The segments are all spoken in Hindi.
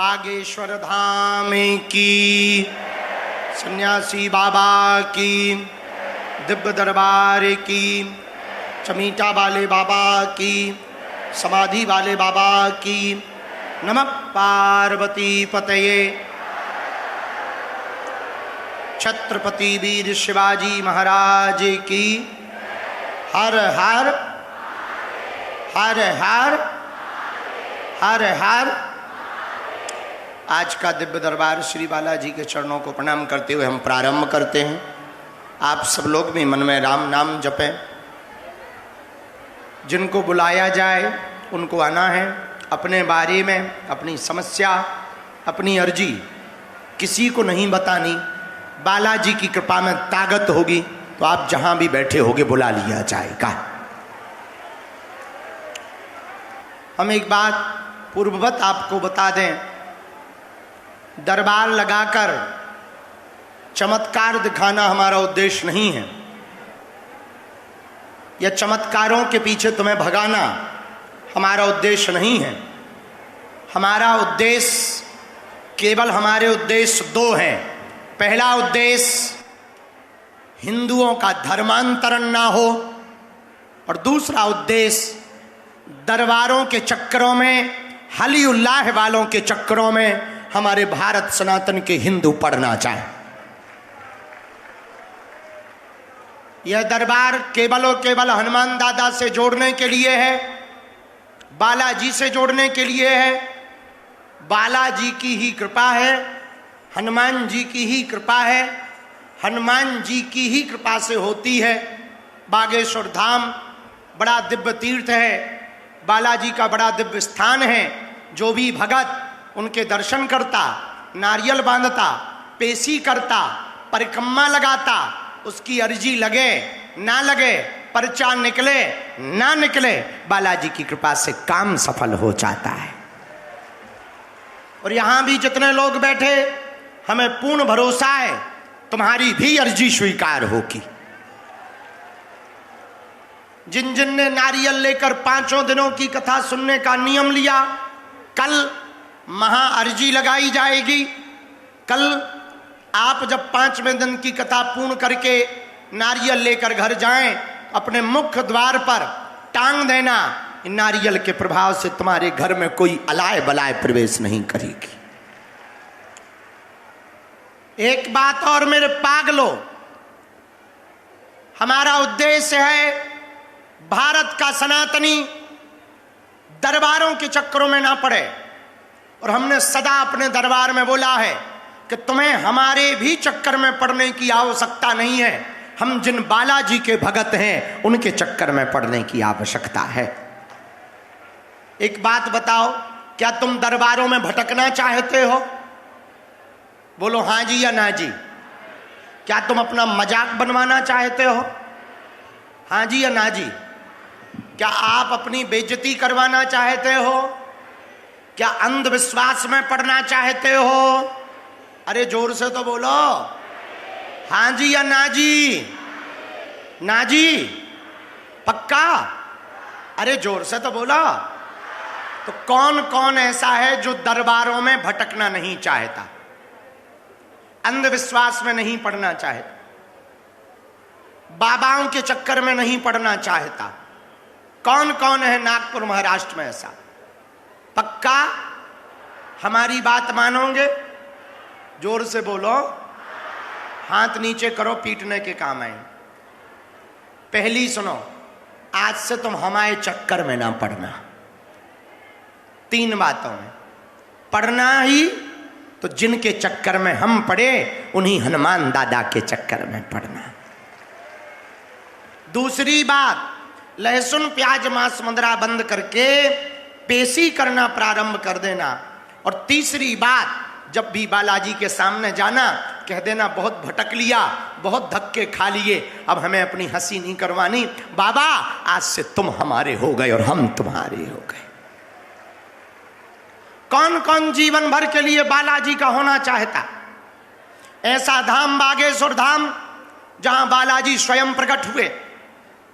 बागेश्वर धाम की, सन्यासी बाबा की, दिव्य दरबार की, चमीटा वाले बाबा की, समाधि वाले बाबा की। नमः पार्वती पतये। छत्रपति वीर शिवाजी महाराज की। हर हर हर हर हर हर। आज का दिव्य दरबार श्री बालाजी के चरणों को प्रणाम करते हुए हम प्रारंभ करते हैं। आप सब लोग भी मन में राम नाम जपें। जिनको बुलाया जाए उनको आना है। अपने बारे में, अपनी समस्या, अपनी अर्जी किसी को नहीं बतानी। बालाजी की कृपा में ताकत होगी तो आप जहां भी बैठे होगे बुला लिया जाएगा। हम एक बात पूर्ववत आपको बता दें, दरबार लगाकर चमत्कार दिखाना हमारा उद्देश्य नहीं है, या चमत्कारों के पीछे तुम्हें भगाना हमारा उद्देश्य नहीं है। हमारा उद्देश्य, केवल हमारे उद्देश्य दो हैं। पहला उद्देश्य हिंदुओं का धर्मांतरण ना हो, और दूसरा उद्देश्य दरबारों के चक्करों में, हली उल्लाह वालों के चक्करों में हमारे भारत सनातन के हिंदू पढ़ना चाहे। यह दरबार केवल और केवल हनुमान दादा से जोड़ने के लिए है, बालाजी से जोड़ने के लिए है। बालाजी की ही कृपा है, हनुमान जी की ही कृपा है। हनुमान जी की ही कृपा से होती है। बागेश्वर धाम बड़ा दिव्य तीर्थ है, बालाजी का बड़ा दिव्य स्थान है। जो भी भगत उनके दर्शन करता, नारियल बांधता, पेशी करता, परिक्रमा लगाता, उसकी अर्जी लगे ना लगे, पर्चा निकले ना निकले, बालाजी की कृपा से काम सफल हो जाता है। और यहां भी जितने लोग बैठे, हमें पूर्ण भरोसा है तुम्हारी भी अर्जी स्वीकार होगी। जिन जिन ने नारियल लेकर 5 दिनों की कथा सुनने का नियम लिया, कल महा अर्जी लगाई जाएगी। कल आप जब 5वें दिन की कथा पूर्ण करके नारियल लेकर घर जाएं, अपने मुख्य द्वार पर टांग देना। नारियल के प्रभाव से तुम्हारे घर में कोई अलाय बलाय प्रवेश नहीं करेगी। एक बात और मेरे पागलो, हमारा उद्देश्य है भारत का सनातनी दरबारों के चक्करों में ना पड़े। और हमने सदा अपने दरबार में बोला है कि तुम्हें हमारे भी चक्कर में पड़ने की आवश्यकता नहीं है। हम जिन बालाजी के भगत हैं उनके चक्कर में पड़ने की आवश्यकता है। एक बात बताओ, क्या तुम दरबारों में भटकना चाहते हो? बोलो हाँ जी या ना जी। क्या तुम अपना मजाक बनवाना चाहते हो? हाँ जी या ना जी। क्या आप अपनी बेइज्जती करवाना चाहते हो? क्या अंधविश्वास में पड़ना चाहते हो? अरे जोर से तो बोलो, हाँ जी या ना जी। ना जी, पक्का? अरे जोर से तो बोलो। तो कौन कौन ऐसा है जो दरबारों में भटकना नहीं चाहता, अंधविश्वास में नहीं पड़ना चाहता, बाबाओं के चक्कर में नहीं पड़ना चाहता? कौन कौन है नागपुर महाराष्ट्र में ऐसा? पक्का हमारी बात मानोगे? जोर से बोलो, हाथ नीचे करो, पीटने के काम आए। पहली सुनो, आज से तुम हमारे चक्कर में ना पड़ना। 3 बातों में पढ़ना ही तो जिनके चक्कर में हम पड़े उन्हीं हनुमान दादा के चक्कर में पड़ना। दूसरी बात, लहसुन प्याज मांस मदिरा बंद करके पेशी करना प्रारंभ कर देना। और तीसरी बात, जब भी बालाजी के सामने जाना, कह देना बहुत भटक लिया, बहुत धक्के खा लिए, अब हमें अपनी हंसी नहीं करवानी। बाबा आज से तुम हमारे हो गए और हम तुम्हारे हो गए। कौन कौन जीवन भर के लिए बालाजी का होना चाहता? ऐसा धाम बागेश्वर धाम जहां बालाजी स्वयं प्रकट हुए,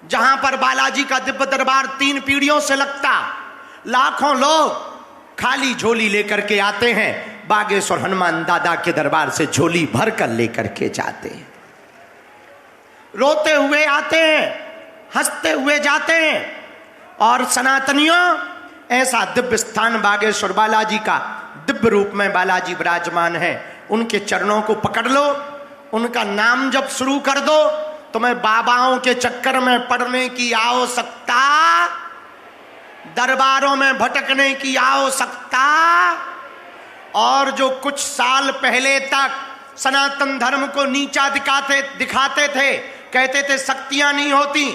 जहां पर बालाजी का दिव्य दरबार 3 पीढ़ियों से लगता, लाखों लोग खाली झोली लेकर के आते हैं, बागेश्वर हनुमान दादा के दरबार से झोली भर कर लेकर के जाते हैं। रोते हुए आते हैं, हंसते हुए जाते हैं। और सनातनियों, ऐसा दिव्य स्थान बागेश्वर बालाजी का, दिव्य रूप में बालाजी विराजमान है। उनके चरणों को पकड़ लो, उनका नाम जप शुरू कर दो, तुम्हें बाबाओं के चक्कर में पड़ने की आवश्यकता, दरबारों में भटकने की आवश्यकता। और जो कुछ साल पहले तक सनातन धर्म को नीचा दिखाते थे, कहते थे शक्तियां नहीं होती,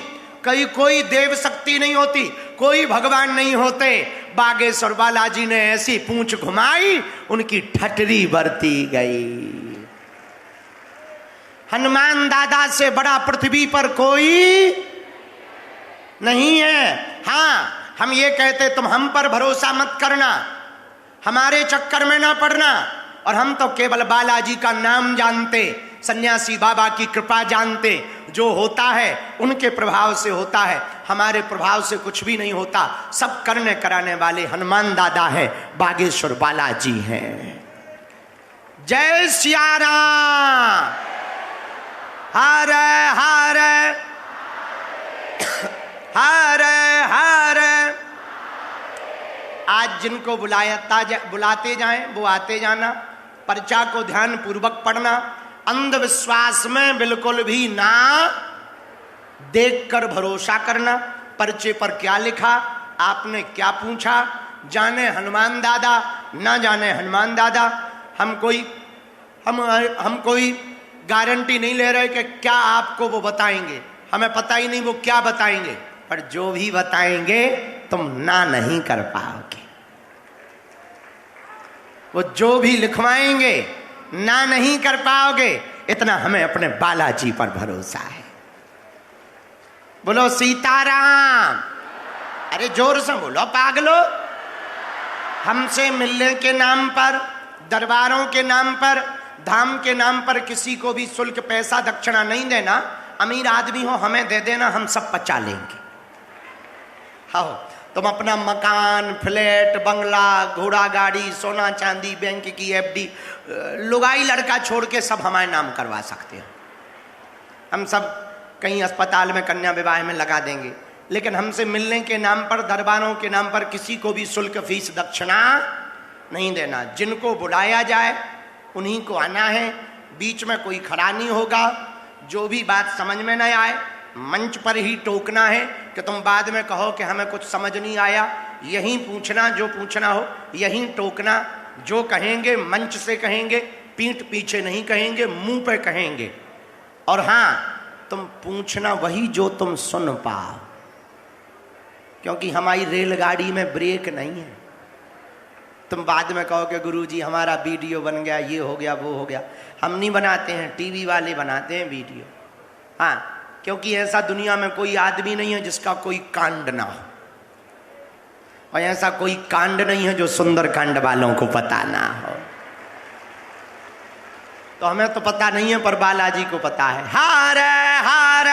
कोई देव शक्ति नहीं होती, कोई भगवान नहीं होते, बागेश्वर बालाजी ने ऐसी पूंछ घुमाई, उनकी ठटरी बरती गई। हनुमान दादा से बड़ा पृथ्वी पर कोई नहीं है। हाँ, हम ये कहते तुम हम पर भरोसा मत करना, हमारे चक्कर में ना पड़ना। और हम तो केवल बालाजी का नाम जानते, सन्यासी बाबा की कृपा जानते। जो होता है उनके प्रभाव से होता है, हमारे प्रभाव से कुछ भी नहीं होता। सब करने कराने वाले हनुमान दादा है, बागेश्वर बालाजी हैं। जय सिया राम। हर हर हर हर। आज जिनको बुलाते जाएं वो आते जाना, पर्चा को ध्यान पूर्वक पढ़ना, अंधविश्वास में बिल्कुल भी ना देखकर भरोसा करना। पर्चे पर क्या लिखा, आपने क्या पूछा, जाने हनुमान दादा ना जाने हनुमान दादा, हम कोई गारंटी नहीं ले रहे कि क्या आपको वो बताएंगे, हमें पता ही नहीं वो क्या बताएंगे। पर जो भी बताएंगे तुम ना नहीं कर पाओगे। वो जो भी लिखवाएंगे ना नहीं कर पाओगे, इतना हमें अपने बालाजी पर भरोसा है। बोलो सीताराम। अरे जोर से बोलो पागलो। हमसे मिलने के नाम पर, दरबारों के नाम पर, धाम के नाम पर किसी को भी शुल्क, पैसा, दक्षिणा नहीं देना। अमीर आदमी हो हमें दे देना, हम सब पचा लेंगे। हाँ, तुम अपना मकान, फ्लैट, बंगला, घोड़ा गाड़ी, सोना चांदी, बैंक की एफडी, लुगाई लड़का छोड़ के सब हमारे नाम करवा सकते हो। हम सब कहीं अस्पताल में कन्या विवाह में लगा देंगे, लेकिन हमसे मिलने के नाम पर, दरबारों के नाम पर किसी को भी शुल्क, फीस, दक्षिणा नहीं देना। जिनको बुलाया जाए उन्हीं को आना है, बीच में कोई खड़ा नहीं होगा। जो भी बात समझ में न आए मंच पर ही टोकना है, कि तुम बाद में कहो कि हमें कुछ समझ नहीं आया। यहीं पूछना, जो पूछना हो यहीं टोकना। जो कहेंगे मंच से कहेंगे, पीठ पीछे नहीं कहेंगे, मुंह पे कहेंगे। और हाँ, तुम पूछना वही जो तुम सुन पाओ, क्योंकि हमारी रेलगाड़ी में ब्रेक नहीं है। तुम बाद में कहो कि गुरुजी हमारा वीडियो बन गया, ये हो गया, वो हो गया। हम नहीं बनाते हैं, टीवी वाले बनाते हैं वीडियो। हाँ, क्योंकि ऐसा दुनिया में कोई आदमी नहीं है जिसका कोई कांड ना हो, और ऐसा कोई कांड नहीं है जो सुंदर कांड वालों को पता ना हो। तो हमें तो पता नहीं है, पर बालाजी को पता है। हर हर